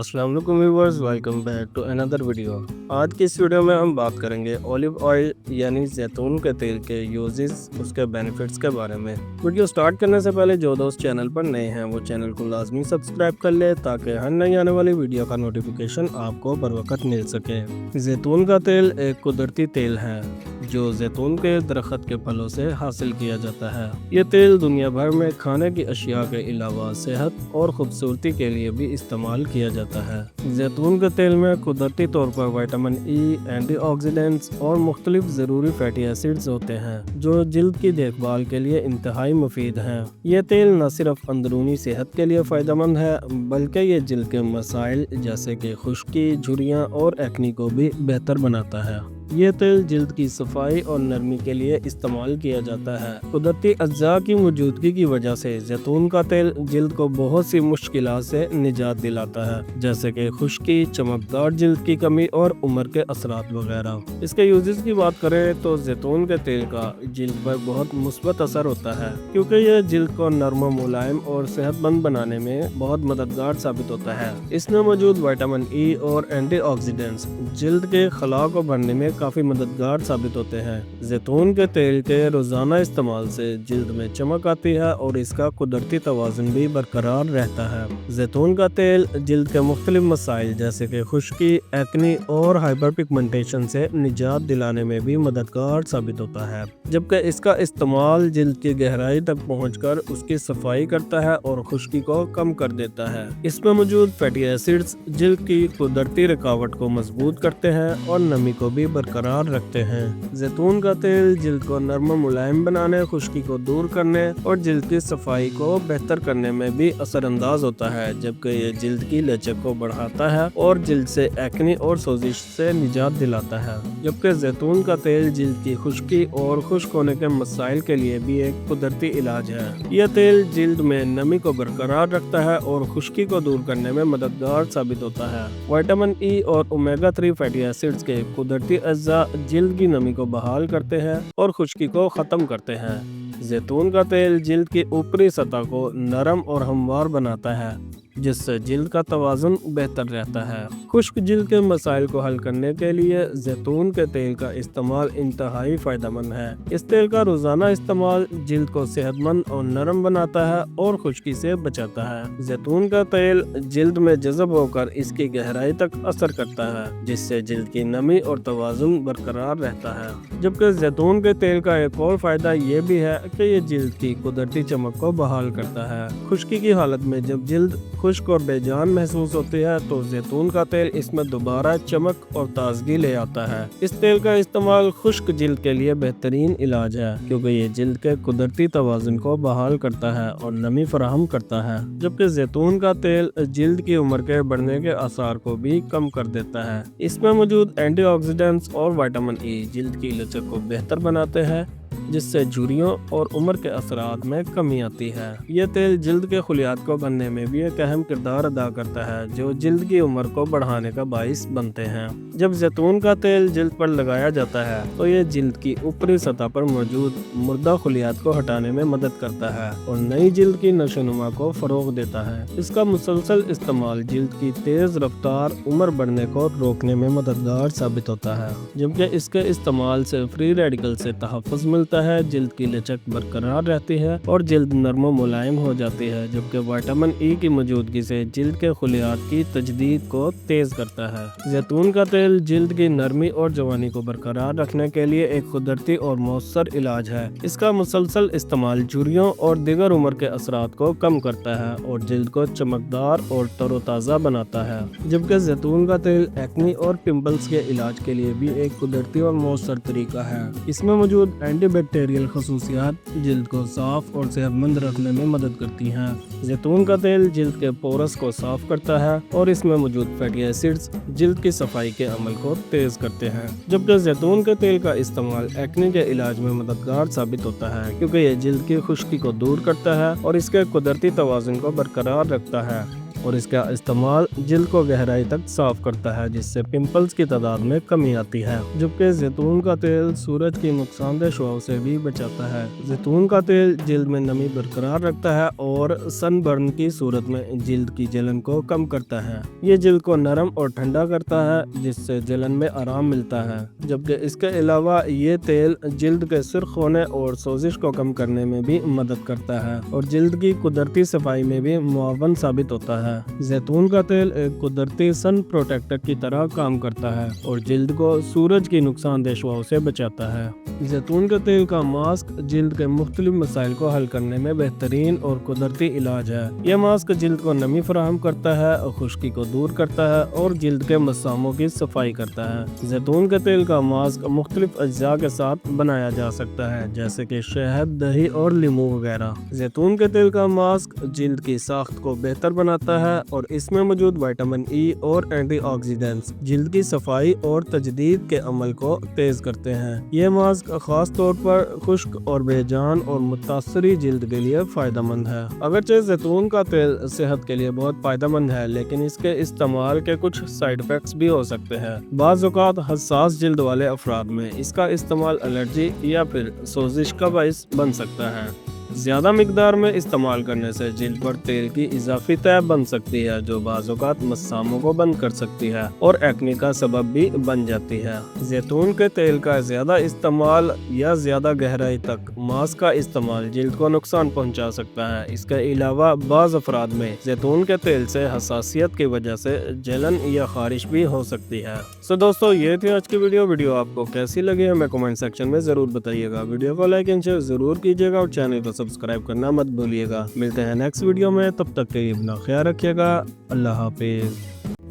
अस्सलाम वालेकुम viewers, welcome back to another video. आज की इस वीडियो में हम बात करेंगे ऑलिव ऑयल यानी जैतून के तेल के यूजेस, उसके बेनिफिट्स के बारे में। वीडियो स्टार्ट करने से पहले जो दोस्त चैनल पर नए हैं वो चैनल को लाजमी सब्सक्राइब कर ले ताकि हर नई आने वाली वीडियो का नोटिफिकेशन आपको बर वक्त मिल सके। जैतून का तेल एक कुदरती तेल है जो जैतून के दरख्त के फलों से हासिल किया जाता है। ये तेल दुनिया भर में खाने की अशिया के अलावा सेहत और खूबसूरती के लिए भी इस्तेमाल किया जाता है। जैतून के तेल में कुदरती तौर पर विटामिन ई, एंटीऑक्सीडेंट्स और मुख्तलिफ ज़रूरी फैटी एसिड्स होते हैं जो जिल्द की देखभाल के लिए इंतहाई मुफीद हैं। ये तेल न सिर्फ अंदरूनी सेहत के लिए फ़ायदेमंद है बल्कि ये जिल्द के मसाइल जैसे कि खुश्की, झुर्रियाँ और एक्नी को भी बेहतर बनाता है। ये तेल जिल्द की सफाई और नरमी के लिए इस्तेमाल किया जाता है। कुदरती अज्जा की मौजूदगी की वजह से जैतून का तेल जिल्द को बहुत सी मुश्किलात से निजात दिलाता है, जैसे कि खुश्की, चमकदार जिल्द की कमी और उम्र के असरात वगैरह। इसके यूजेस की बात करें तो जैतून के तेल का जिल्द पर बहुत मुस्बत असर होता है क्योंकि यह जिल्द को नरम, मुलायम और सेहतमंद बनाने में बहुत मददगार साबित होता है। इसमें मौजूद विटामिन ई और एंटीऑक्सीडेंट्स जिल्द के खला को भरने में काफ़ी मददगार साबित होते हैं। जैतून के तेल के रोज़ाना इस्तेमाल से जिल्द में चमक आती है और इसका कुदरती तवाज़ुन भी बरकरार रहता है। जैतून का तेल जिल्द के मुख्तलिफ मसाइल जैसे कि खुश्की, एक्नी और हाइपर पिगमेंटेशन से निजात दिलाने में भी मददगार साबित होता है, जबकि इसका इस्तेमाल जिल्द की गहराई तक पहुंचकर उसकी सफाई करता है और खुश्की को कम कर देता है। इसमें मौजूद फैटी एसिड्स जिल्द की कुदरती रुकावट को मजबूत करते हैं और नमी को भी बरकरार रखते हैं। जैतून का तेल जिल्द को नरम, मुलायम बनाने, खुश्की को दूर करने और जिल्द की सफाई को बेहतर करने में भी असरअंदाज होता है, जबकि ये जिल्द की लचक को बढ़ाता है और जिल्द से एक्नी और सोजिश से निजात दिलाता है। जबकि जैतून का तेल जिल्द की खुश्की और खुश्क होने के मसाइल के लिए भी एक कुदरती इलाज है। यह तेल जिल्द में नमी को बरकरार रखता है और खुश्की को दूर करने में मददगार साबित होता है। विटामिन ई और ओमेगा 3 फैटी एसिड्स के कुदरती अज्जा जिल्द की नमी को बहाल करते हैं और खुश्की को ख़त्म करते हैं। जैतून का तेल जिल्द की ऊपरी सतह को नरम और हमवार बनाता है जिससे जिल्द का तवाज़ुन बेहतर रहता है। खुश्क जिल्द के मसाइल को हल करने के लिए जैतून के तेल का इस्तेमाल इंतहाई फ़ायदेमंद है। इस तेल का रोज़ाना इस्तेमाल जिल्द को सेहतमंद और नरम बनाता है और खुश्की से बचाता है। जैतून का तेल जिल्द में जज़ब होकर इसकी गहराई तक असर करता है जिससे जिल्द की नमी और तवाज़ुन बरकरार रहता है। जबकि जैतून के तेल का एक और फ़ायदा ये भी है कि ये जिल्द की कुदरती चमक को बहाल करता है। खुश्की की हालत में जब जिल्द खुश्क और बेजान महसूस होती है तो जैतून का तेल इसमें दोबारा चमक और ताजगी ले आता है। इस तेल का इस्तेमाल खुश्क जिल्द के लिए बेहतरीन इलाज है क्योंकि ये जिल्द के कुदरती तवाज़ुन को बहाल करता है और नमी फराहम करता है, जबकि जैतून का तेल जिल्द की उम्र के बढ़ने के आसार को भी कम कर देता है। इसमें मौजूद एंटीऑक्सीडेंट्स और विटामिन ई जिल्द की लचक को बेहतर बनाते हैं जिससे झुर्रियों और उम्र के असरात में कमी आती है। यह तेल जिल्द के खुलियात को बनने में भी एक अहम किरदार अदा करता है जो जिल्द की उम्र को बढ़ाने का बाइस बनते हैं। जब जैतून का तेल जिल्द पर लगाया जाता है तो यह जिल्द की ऊपरी सतह पर मौजूद मुर्दा खुलियात को हटाने में मदद करता है और नई जिल्द की नशोनुमा को फरोग देता है। इसका मुसलसल इस्तेमाल जिल्द की तेज रफ्तार उम्र बढ़ने को रोकने में मददगार साबित होता है, जबकि इसके इस्तेमाल से फ्री रेडिकल से तहफ़्फ़ुज़ मिलता है, जिल्द की लचक बरकरार रहती है और जिल्द नरम मुलायम हो जाती है, जबकि विटामिन ई की मौजूदगी से जिल्द के खुलियात की तजदीद को तेज करता है। जैतून का तेल जिल्द की नरमी और जवानी को बरकरार रखने के लिए एक कुदरती और मौसर इलाज है। इसका मुसलसल इस्तेमाल झुर्रियों और दीगर उम्र के असरात को कम करता है और जिल्द को चमकदार और तरोताज़ा बनाता है, जबकि जैतून का तेल एक्नी और पिंपल्स के इलाज के लिए भी एक कुदरती और मौसर तरीका है। इसमें मौजूद एंटीबैक्टीरियल खसूसियात जिल्द को साफ और सेहतमंद रखने में मदद करती हैं। जैतून का तेल जिल्द के पोरस को साफ करता है और इसमें मौजूद फैटी एसिड्स जिल्द की सफाई के अमल को तेज करते हैं, जबकि जैतून के तेल का इस्तेमाल एक्ने के इलाज में मददगार साबित होता है क्योंकि ये जिल्द की खुश्की को दूर करता है और इसके कुदरती तवाज़ुन को बरकरार रखता है। اور اس کا استعمال جلد کو گہرائی تک صاف کرتا ہے جس سے پمپلز کی تعداد میں کمی آتی ہے، جبکہ زیتون کا تیل سورج کی نقصان دہ شعاؤں سے بھی بچاتا ہے۔ زیتون کا تیل جلد میں نمی برقرار رکھتا ہے اور سن برن کی صورت میں جلد کی جلن کو کم کرتا ہے۔ یہ جلد کو نرم اور ٹھنڈا کرتا ہے جس سے جلن میں آرام ملتا ہے، جبکہ اس کے علاوہ یہ تیل جلد کے سرخ ہونے اور سوزش کو کم کرنے میں بھی مدد کرتا ہے اور جلد کی قدرتی صفائی میں بھی معاون ثابت ہوتا ہے۔ زیتون کا تیل ایک قدرتی سن پروٹیکٹر کی طرح کام کرتا ہے اور جلد کو سورج کی نقصان دہ شعاؤں سے بچاتا ہے۔ زیتون کے تیل کا ماسک جلد کے مختلف مسائل کو حل کرنے میں بہترین اور قدرتی علاج ہے۔ یہ ماسک جلد کو نمی فراہم کرتا ہے، خشکی کو دور کرتا ہے اور جلد کے مساموں کی صفائی کرتا ہے۔ زیتون کے تیل کا ماسک مختلف اجزاء کے ساتھ بنایا جا سکتا ہے جیسے کہ شہد، دہی اور لیموں وغیرہ۔ زیتون کے تیل کا ماسک جلد کی ساخت کو بہتر بناتا ہے اور اس میں موجود وٹامن ای اور اینٹی آکسیڈنٹس جلد کی صفائی اور تجدید کے عمل کو تیز کرتے ہیں۔ یہ ماسک خاص طور پر خشک اور بے جان اور متاثری جلد کے لیے فائدہ مند ہے۔ اگرچہ زیتون کا تیل صحت کے لیے بہت فائدہ مند ہے، لیکن اس کے استعمال کے کچھ سائیڈ ایفیکٹس بھی ہو سکتے ہیں۔ بعض اوقات حساس جلد والے افراد میں اس کا استعمال الرجی یا پھر سوزش کا باعث بن سکتا ہے۔ زیادہ مقدار میں استعمال کرنے سے جلد پر تیل کی اضافی تہ بن سکتی ہے جو بعض اوقات مساموں کو بند کر سکتی ہے اور ایکنی کا سبب بھی بن جاتی ہے۔ زیتون کے تیل کا زیادہ استعمال یا زیادہ گہرائی تک ماسک کا استعمال جلد کو نقصان پہنچا سکتا ہے۔ اس کے علاوہ بعض افراد میں زیتون کے تیل سے حساسیت کی وجہ سے جلن یا خارش بھی ہو سکتی ہے۔ دوستو، یہ تھی آج کی ویڈیو آپ کو کیسی لگی ہمیں کمنٹ سیکشن میں ضرور بتائیے گا۔ ویڈیو کو لائک اینڈ شیئر ضرور کیجیے گا اور چینل کو سبسکرائب کرنا مت بھولیے گا۔ ملتے ہیں نیکسٹ ویڈیو میں، تب تک کے لیے اپنا خیال رکھیے گا۔ اللہ حافظ۔